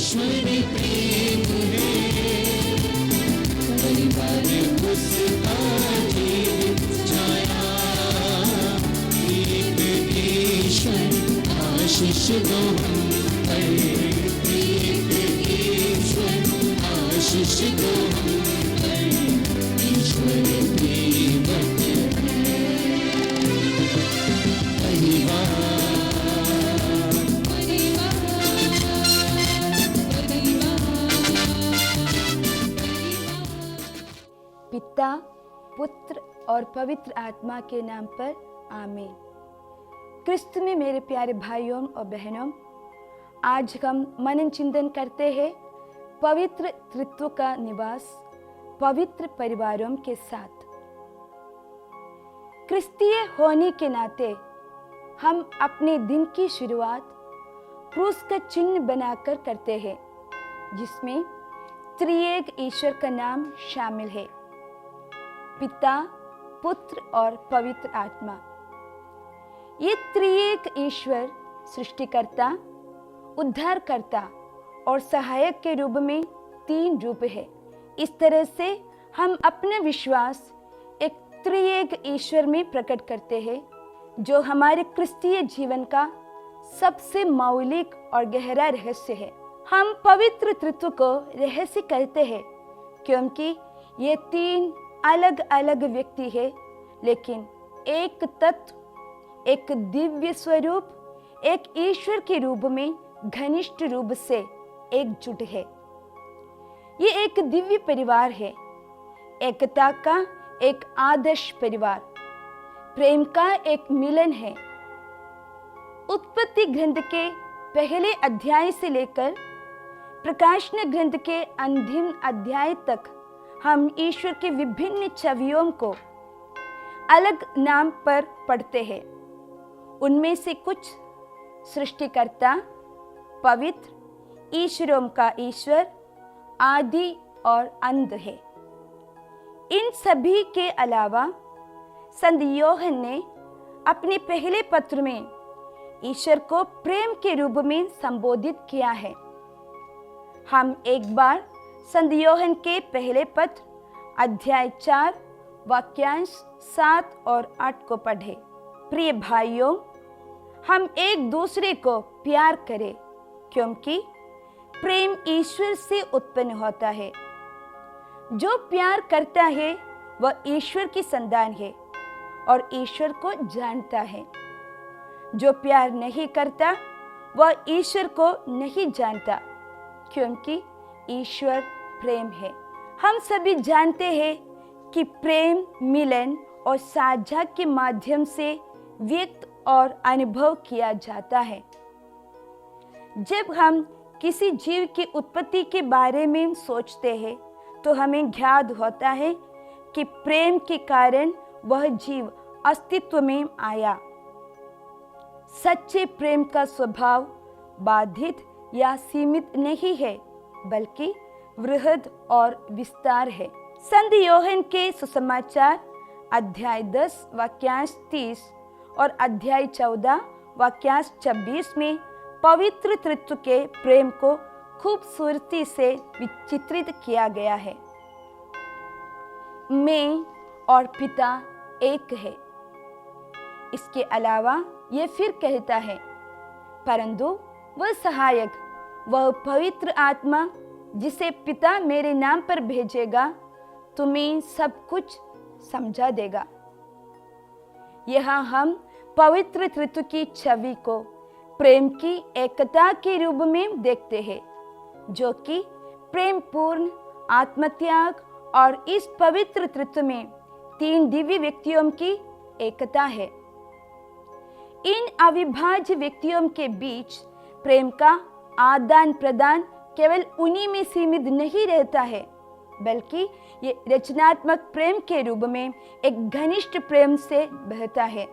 ईश्वर प्रेम है, परिवार उसका जीवित छाया। एक ईश्वर आशीष दो हम पर, एक ईश्वर आशीष दो हम पर, ईश्वर प्रेमवत है। परिवार पिता, पुत्र और पवित्र आत्मा के नाम पर आमीन। क्रिस्त में मेरे प्यारे भाइयों और बहनों, आज हम मनन चिंतन करते हैं पवित्र त्रित्व का निवास पवित्र परिवारों के साथ। क्रिस्तीय होने के नाते हम अपने दिन की शुरुआत क्रूस का चिन्ह बनाकर करते हैं, जिसमें त्रिएक ईश्वर का नाम शामिल है, पिता, पुत्र और पवित्र आत्मा। ये त्रिएक ईश्वर सृष्टिकर्ता, उद्धारकर्ता और सहायक के रूप में तीन रूप है। इस तरह से हम अपना विश्वास एक त्रिएक ईश्वर में प्रकट करते हैं, जो हमारे क्रिस्तीय जीवन का सबसे मौलिक और गहरा रहस्य है। हम पवित्र त्रित्व को रहस्य कहते हैं क्योंकि ये तीन अलग अलग व्यक्ति है, लेकिन एक तत्व, एक दिव्य स्वरूप, एक ईश्वर के रूप में घनिष्ठ रूप से एकजुट है। ये एक दिव्य परिवार है, एकता का एक आदर्श परिवार, प्रेम का एक मिलन है। उत्पत्ति ग्रंथ के पहले अध्याय से लेकर प्रकाशन ग्रंथ के अंतिम अध्याय तक हम ईश्वर के विभिन्न छवियों को अलग नाम पर पढ़ते हैं। उनमें से कुछ सृष्टिकर्ता, पवित्र, ईश्वरों का ईश्वर, आदि और अंत है। इन सभी के अलावा संत योहन ने अपने पहले पत्र में ईश्वर को प्रेम के रूप में संबोधित किया है। हम एक बार संत योहन के पहले पत्र अध्याय 4 वाक्यांश 7 और 8 को पढ़े। प्रिय भाइयों, हम एक दूसरे को प्यार करें, क्योंकि प्रेम ईश्वर से उत्पन्न होता है। जो प्यार करता है वह ईश्वर की संतान है और ईश्वर को जानता है। जो प्यार नहीं करता वह ईश्वर को नहीं जानता, क्योंकि ईश्वर प्रेम है। हम सभी जानते हैं कि प्रेम मिलन और साझा के माध्यम से व्यक्त और अनुभव किया जाता है। जब हम किसी जीव की उत्पत्ति के बारे में सोचते हैं तो हमें ज्ञात होता है कि प्रेम के कारण वह जीव अस्तित्व में आया। सच्चे प्रेम का स्वभाव बाधित या सीमित नहीं है, बल्कि वृहद और विस्तार है। संत योहन के सुसमाचार अध्याय 10 वाक्यांश 30 और अध्याय 14 वाक्यांश 26 में पवित्र त्रित्व के प्रेम को खूबसूरती से विचित्रित किया गया है। मैं और पिता एक है। इसके अलावा यह फिर कहता है, परंतु वह सहायक, वह पवित्र आत्मा जिसे पिता मेरे नाम पर भेजेगा, तुम्हें सब कुछ समझा देगा। यहाँ हम पवित्र त्रित्व की छवि को प्रेम की एकता के रूप में देखते हैं, जो कि प्रेम पूर्ण आत्मत्याग और इस पवित्र त्रित्व में तीन दिव्य व्यक्तियों की एकता है। इन अविभाज्य व्यक्तियों के बीच प्रेम का आदान प्रदान केवल उन्हीं में सीमित नहीं रहता है, बल्कि ये रचनात्मक प्रेम के रूप में एक घनिष्ठ प्रेम से बहता है।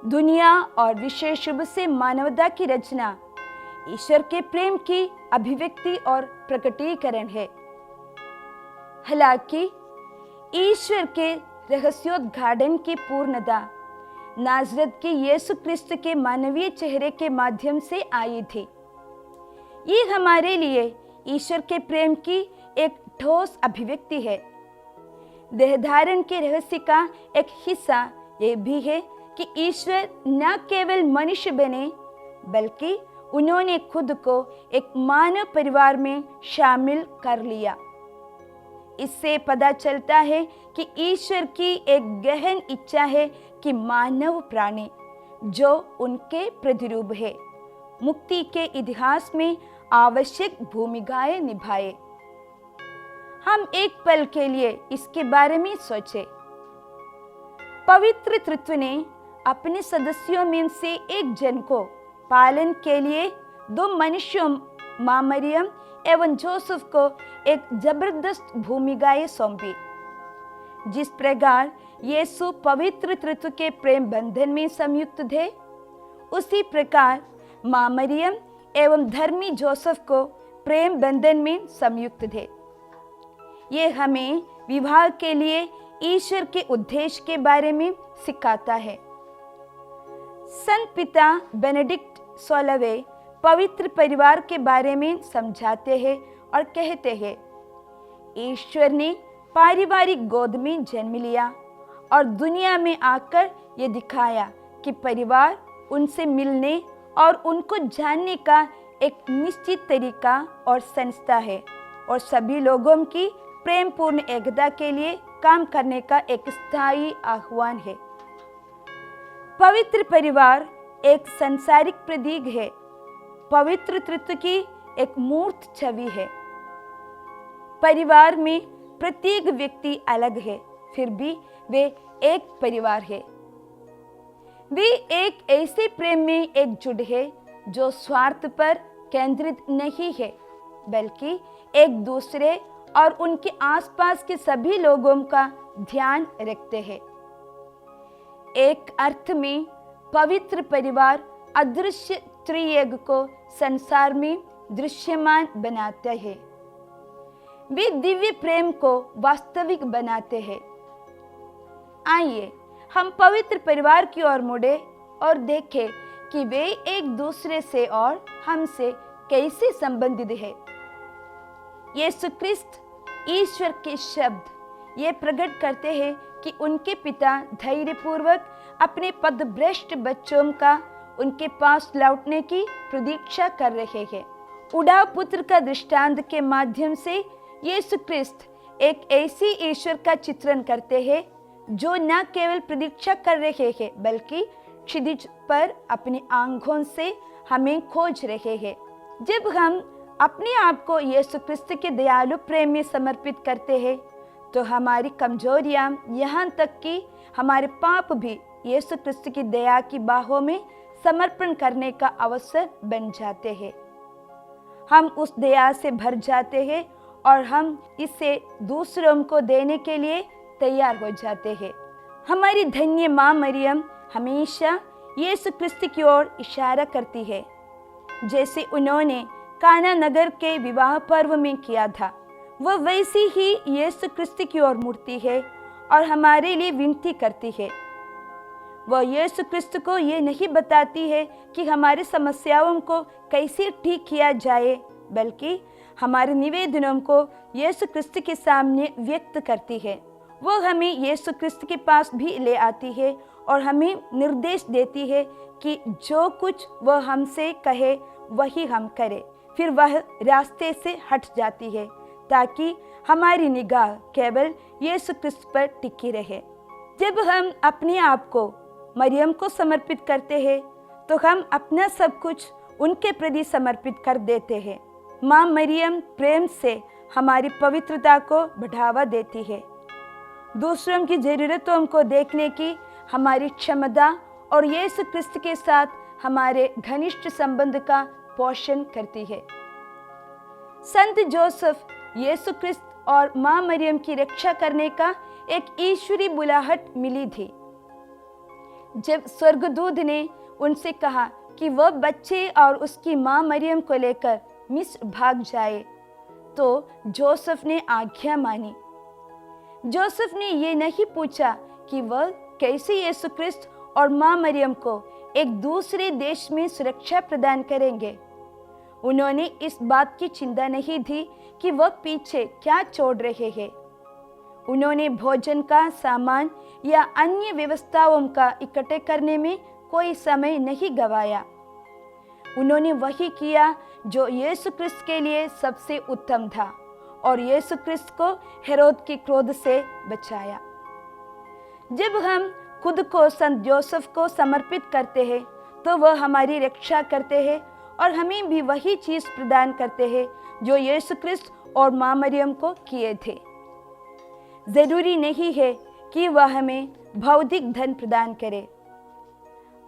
दुनिया और विशेष रूप से मानवता की रचना ईश्वर के प्रेम की अभिव्यक्ति और प्रकटीकरण है। हालांकि ईश्वर के रहस्योद्घाटन की पूर्णता नाजरत के यीशु क्रिस्त के मानवीय चेहरे के माध्यम से आई थी। ये हमारे लिए ईश्वर के प्रेम की एक ठोस अभिव्यक्ति है। देहधारण के रहस्य का एक हिस्सा ये भी है कि ईश्वर न केवल मनुष्य बने, बल्कि उन्होंने खुद को एक मानव परिवार में शामिल कर लिया। इससे पता चलता है कि ईश्वर की एक गहन इच्छा है कि मानव प्राणी जो उनके प्रतिरूप है, मुक्ति के इतिहास में आवश्यक भूमिकाएं निभाए। हम एक पल के लिए इसके बारे में सोचें। पवित्र त्रित्व ने अपने सदस्यों में से एक जन को पालन के लिए दो मनुष्यों मां मरियम एवं जोसेफ को एक जबरदस्त भूमिकाएं सौंपी। जिस प्रकार यीशु पवित्र त्रित्व के प्रेम बंधन में संयुक्त थे, उसी प्रकार मां मरियम एवं धर्मी जोसेफ को प्रेम बंधन में संयुक्त थे। ये हमें विवाह के लिए ईश्वर के उद्देश्य के बारे में सिखाता है। संत पिता बेनेडिक्ट 16वें पवित्र परिवार के बारे में समझाते हैं और कहते हैं, ईश्वर ने पारिवारिक गोद में जन्म लिया और दुनिया में आकर ये दिखाया कि परिवार उनसे मिलने और उनको जानने का एक निश्चित तरीका और संस्था है और सभी लोगों की प्रेमपूर्ण एकता के लिए काम करने का एक स्थायी आह्वान है। पवित्र परिवार एक सांसारिक प्रतीक है, पवित्र त्रित्व की एक मूर्त छवि है। परिवार में प्रत्येक व्यक्ति अलग है, फिर भी वे एक परिवार है। वे एक ऐसे प्रेम में एकजुट है जो स्वार्थ पर केंद्रित नहीं है, बल्कि एक दूसरे और उनके आसपास के सभी लोगों का ध्यान रखते हैं। एक अर्थ में पवित्र परिवार अदृश्य त्रिएक को संसार में दृश्यमान बनाते हैं। वे दिव्य प्रेम को वास्तविक बनाते हैं। आइए हम पवित्र परिवार की ओर मुड़े और देखें कि वे एक दूसरे से और हमसे कैसे संबंधित है। यीशु ख्रिस्त ईश्वर के शब्द ये प्रकट करते हैं कि उनके पिता धैर्यपूर्वक अपने पदभ्रष्ट बच्चों का उनके पास लौटने की प्रतीक्षा कर रहे हैं। उड़ाव पुत्र का दृष्टांत के माध्यम से यीशु ख्रिस्त एक ऐसी ईश्वर का चित्रण करते हैं जो न केवल प्रतीक्षा कर रहे हैं, बल्कि क्षितिज पर अपनी आंखों से हमें खोज रहे हैं। जब हम अपने आप को यीशु ख्रिस्त के दयालु प्रेम में समर्पित करते हैं, तो हमारी कमजोरियां, यहाँ तक कि हमारे पाप भी यीशु ख्रिस्त की दया की बाहों में समर्पण करने का अवसर बन जाते हैं। हम उस दया से भर जाते हैं और हम इसे दूसरों को देने के लिए तैयार हो जाते हैं। हमारी धन्य माँ मरियम हमेशा यीशु ख्रिस्त की ओर इशारा करती है, जैसे उन्होंने काना नगर के विवाह पर्व में किया था। वह वैसी ही यीशु ख्रिस्त की ओर मुड़ती है और हमारे लिए विनती करती है। वह यीशु ख्रिस्त को ये नहीं बताती है कि हमारी समस्याओं को कैसे ठीक किया जाए, बल्कि हमारे निवेदनों को यीशु ख्रिस्त के सामने व्यक्त करती है। वह हमें यीशु ख्रिस्त के पास भी ले आती है और हमें निर्देश देती है कि जो कुछ वह हमसे कहे वही हम करें। फिर वह रास्ते से हट जाती है ताकि हमारी निगाह केवल यीशु ख्रिस्त पर टिकी रहे। जब हम अपने आप को मरियम को समर्पित करते हैं, तो हम अपना सब कुछ उनके प्रति समर्पित कर देते हैं। माँ मरियम प्रेम से हमारी पवित्रता को बढ़ावा देती है, दूसरों की जरूरतों को देखने की हमारी क्षमता और यीशु ख्रिस्त के साथ हमारे घनिष्ठ संबंध का पोषण करती है। संत जोसेफ यीशु ख्रिस्त और माँ मरियम की रक्षा करने का एक ईश्वरी बुलाहट मिली थी। जब स्वर्गदूत ने उनसे कहा कि वह बच्चे और उसकी माँ मरियम को लेकर मिस्र भाग जाए, तो जोसेफ ने आज्ञा मानी। जोसेफ ने ये नहीं पूछा कि वह कैसे यीशु ख्रिस्त और माँ मरियम को एक दूसरे देश में सुरक्षा प्रदान करेंगे। उन्होंने इस बात की चिंता नहीं थी कि वह पीछे क्या छोड़ रहे हैं। उन्होंने भोजन का सामान या अन्य व्यवस्थाओं का इकट्ठे करने में कोई समय नहीं गवाया। उन्होंने वही किया जो यीशु क्रिस्त के लिए सबसे उत्तम था और यीशु क्रिस्त को हेरोद के क्रोध से बचाया। जब हम खुद को संत जोसेफ को समर्पित करते हैं तो वह हमारी रक्षा करते हैं और हमें भी वही चीज प्रदान करते हैं जो यीशु क्रिस्त और मां मरियम को किए थे। जरूरी नहीं है कि वह हमें भौतिक धन प्रदान करे।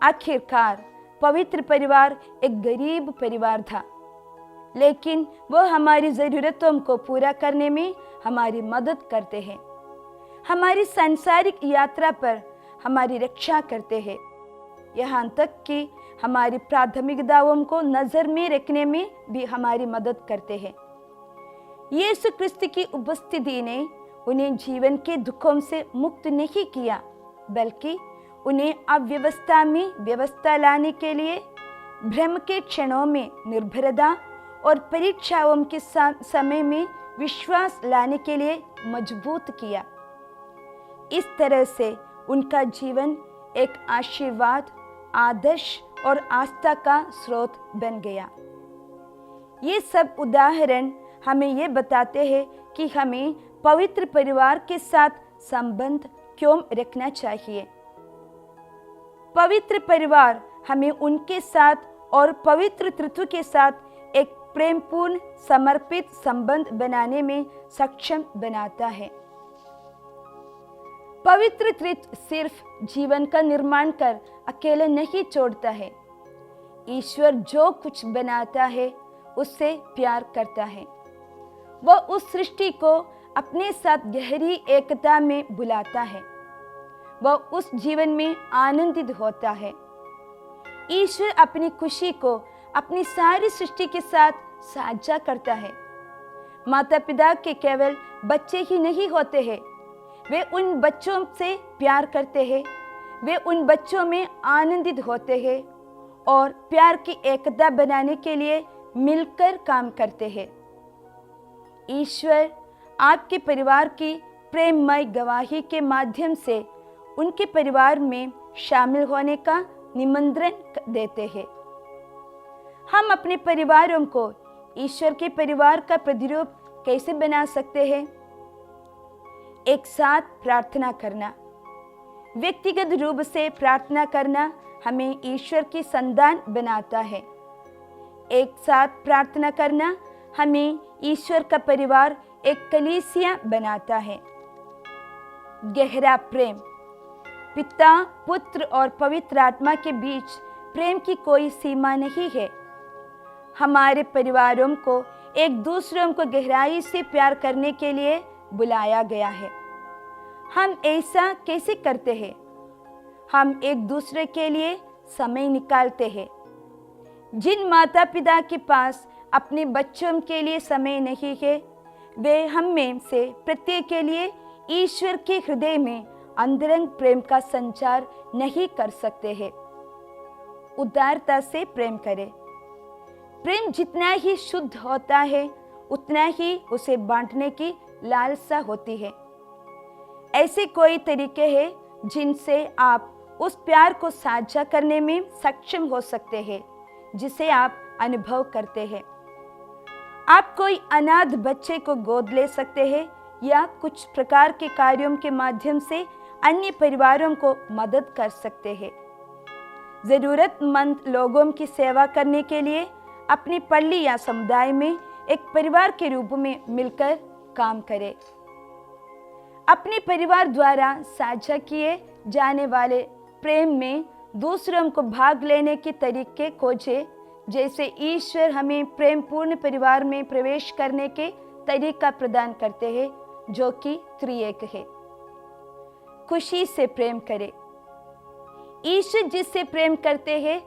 आखिरकार पवित्र परिवार एक गरीब परिवार था, लेकिन वह हमारी जरूरतों को पूरा करने में हमारी मदद करते हैं। हमारी सांसारिक यात्रा पर हमारी रक्षा करते हैं, यहाँ तक कि हमारी प्राथमिकताओं को नजर में रखने में भी हमारी मदद करते हैं। यीशु क्रिस्त की उपस्थिति ने उन्हें जीवन के दुखों से मुक्त नहीं किया, बल्कि उन्हें अव्यवस्था में व्यवस्था लाने के लिए भ्रम के क्षणों में निर्भरता और परीक्षाओं के समय में विश्वास लाने के लिए मजबूत किया। इस तरह से उनका जीवन एक आशीर्वाद, आदर्श और आस्था का स्रोत बन गया। ये सब उदाहरण हमें ये बताते हैं कि हमें पवित्र परिवार के साथ संबंध क्यों रखना चाहिए। पवित्र परिवार हमें उनके साथ और पवित्र तत्व के साथ एक प्रेमपूर्ण समर्पित संबंध बनाने में सक्षम बनाता है। पवित्र तत्व सिर्फ जीवन का निर्माण कर अकेले नहीं छोड़ता है। ईश्वर जो कुछ बनाता है उससे प्यार करता है। वह उस सृष्टि को अपने साथ गहरी एकता में बुलाता है। वह उस जीवन में आनंदित होता है। ईश्वर अपनी खुशी को अपनी सारी सृष्टि के साथ साझा करता है। माता पिता के केवल बच्चे ही नहीं होते हैं, वे उन बच्चों से प्यार करते हैं, वे उन बच्चों में आनंदित होते हैं और प्यार की एकता बनाने के लिए मिलकर काम करते हैं। ईश्वर आपके परिवार की प्रेममय गवाही के माध्यम से उनके परिवार में शामिल होने का निमंत्रण देते हैं। हम अपने परिवारों को ईश्वर के परिवार का प्रतिरूप कैसे बना सकते हैं? एक साथ प्रार्थना करना। व्यक्तिगत रूप से प्रार्थना करना हमें ईश्वर की संतान बनाता है। एक साथ प्रार्थना करना हमें ईश्वर का परिवार एक कलीसिया बनाता है। गहरा प्रेम। पिता, पुत्र और पवित्र आत्मा के बीच प्रेम की कोई सीमा नहीं है। हमारे परिवारों को एक दूसरों को गहराई से प्यार करने के लिए बुलाया गया है। हम ऐसा कैसे करते हैं? हम एक दूसरे के लिए समय निकालते हैं। जिन माता पिता के पास अपने बच्चों के लिए समय नहीं है, वे हम में से प्रत्येक के लिए ईश्वर के हृदय में अंतरंग प्रेम का संचार नहीं कर सकते हैं। उदारता से प्रेम करें। प्रेम जितना ही शुद्ध होता है, उतना ही उसे बांटने की लालसा होती है। ऐसे कोई तरीके हैं जिनसे आप उस प्यार को साझा करने में सक्षम हो सकते हैं जिसे आप अनुभव करते हैं। आप कोई अनाथ बच्चे को गोद ले सकते हैं या कुछ प्रकार के कार्यों के माध्यम से अन्य परिवारों को मदद कर सकते हैं। जरूरतमंद लोगों की सेवा करने के लिए अपनी पल्ली या समुदाय में एक परिवार के रूप में मिलकर काम करें। अपने परिवार द्वारा साझा किए जाने वाले प्रेम में दूसरों को भाग लेने के तरीके खोजें, जैसे ईश्वर हमें प्रेमपूर्ण परिवार में प्रवेश करने के तरीका प्रदान करते हैं, जो कि त्रिएक है। खुशी से प्रेम करें। ईश्वर जिससे प्रेम करते हैं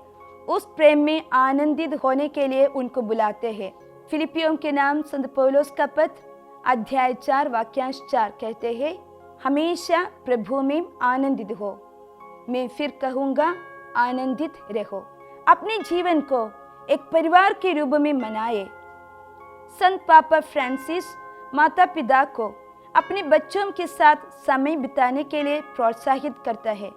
उस प्रेम में आनंदित होने के लिए उनको बुलाते हैं। फिलिपियों के नाम संत पौलुस का पत्र अध्याय 4 वाक्यांश 4 कहते हैं, हमेशा प्रभु में आनंदित हो। मैं फिर कहूँगा, आनंदित रहो। अपने जीवन को एक परिवार के रूप में मनाए। संत पापा फ्रांसिस माता पिता को अपने बच्चों के साथ समय बिताने के लिए प्रोत्साहित करता है।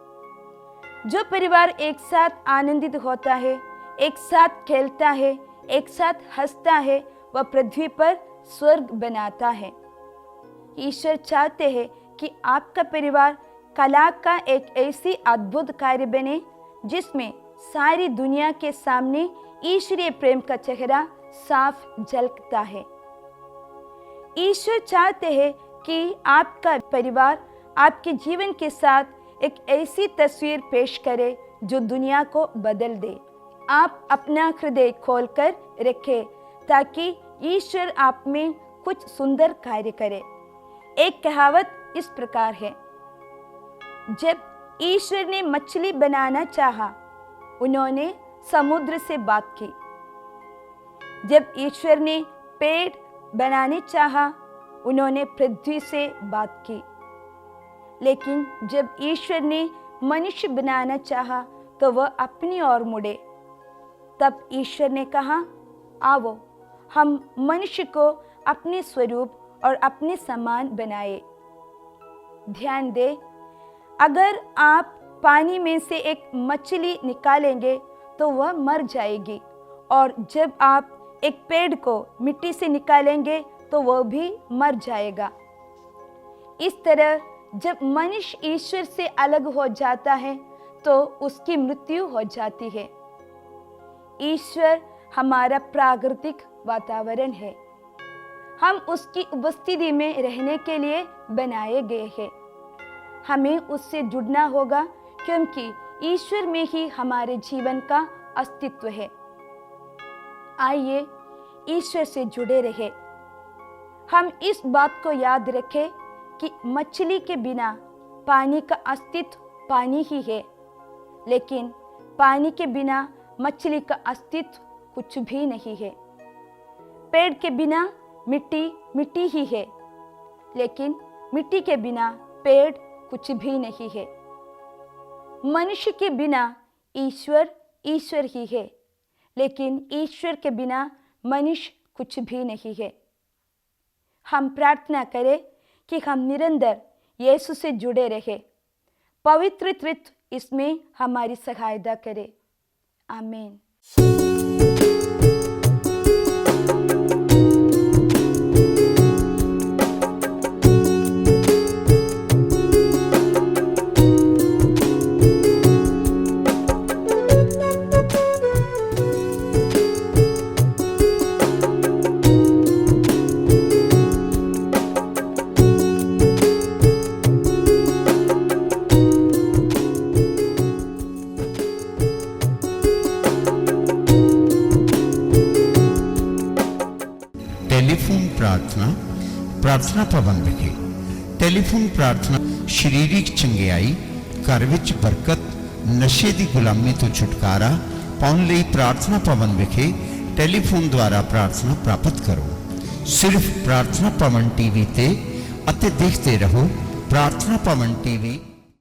जो परिवार एक साथ आनंदित होता है, एक साथ खेलता है, एक साथ हंसता है, वह पृथ्वी पर स्वर्ग बनाता है। ईश्वर चाहते हैं कि आपका परिवार कला का एक ऐसी अद्भुत कार्य बने जिसमें सारी दुनिया के सामने ईश्वरीय प्रेम का चेहरा साफ झलकता है। ईश्वर चाहते हैं कि आपका परिवार आपके जीवन के साथ एक ऐसी तस्वीर पेश करे जो दुनिया को बदल दे। आप अपना हृदय खोलकर रखें ताकि ईश्वर आप में कुछ सुंदर कार्य करे। एक कहावत इस प्रकार है, जब ईश्वर ने मछली बनाना चाहा, उन्होंने समुद्र से बात की। जब ईश्वर ने पेड़ बनाने चाहा, उन्होंने पृथ्वी से बात की। लेकिन जब ईश्वर ने मनुष्य बनाना चाहा तो वह अपनी ओर मुड़े। तब ईश्वर ने कहा, आओ हम मनुष्य को अपने स्वरूप और अपने समान बनाए। ध्यान दें, अगर आप पानी में से एक मछली निकालेंगे तो वह मर जाएगी, और जब आप एक पेड़ को मिट्टी से निकालेंगे तो वह भी मर जाएगा। इस तरह जब मनुष्य ईश्वर से अलग हो जाता है तो उसकी मृत्यु हो जाती है। ईश्वर हमारा प्राकृतिक वातावरण है। हम उसकी उपस्थिति में रहने के लिए बनाए गए हैं। हमें उससे जुड़ना होगा क्योंकि ईश्वर में ही हमारे जीवन का अस्तित्व है। आइए ईश्वर से जुड़े रहे। हम इस बात को याद रखें कि मछली के बिना पानी का अस्तित्व पानी ही है, लेकिन पानी के बिना मछली का अस्तित्व कुछ भी नहीं है। पेड़ के बिना मिट्टी मिट्टी ही है, लेकिन मिट्टी के बिना पेड़ कुछ भी नहीं है। मनुष्य के बिना ईश्वर ईश्वर ही है, लेकिन ईश्वर के बिना मनुष्य कुछ भी नहीं है। हम प्रार्थना करें कि हम निरंतर यीशु से जुड़े रहें। पवित्र त्रित्व इसमें हमारी सहायता करे। आमीन। टेलीफोन प्रार्थना प्रार्थना भवन विखे। टेलीफोन प्रार्थना शरीरिक चंगियाई, घर विच बरकत, नशे की गुलामी तो छुटकारा पाउण लई प्रार्थना भवन विखे टेलीफोन द्वारा प्रार्थना प्राप्त करो। सिर्फ प्रार्थना भवन टीवी ते अते देखते रहो प्रार्थना भवन टीवी।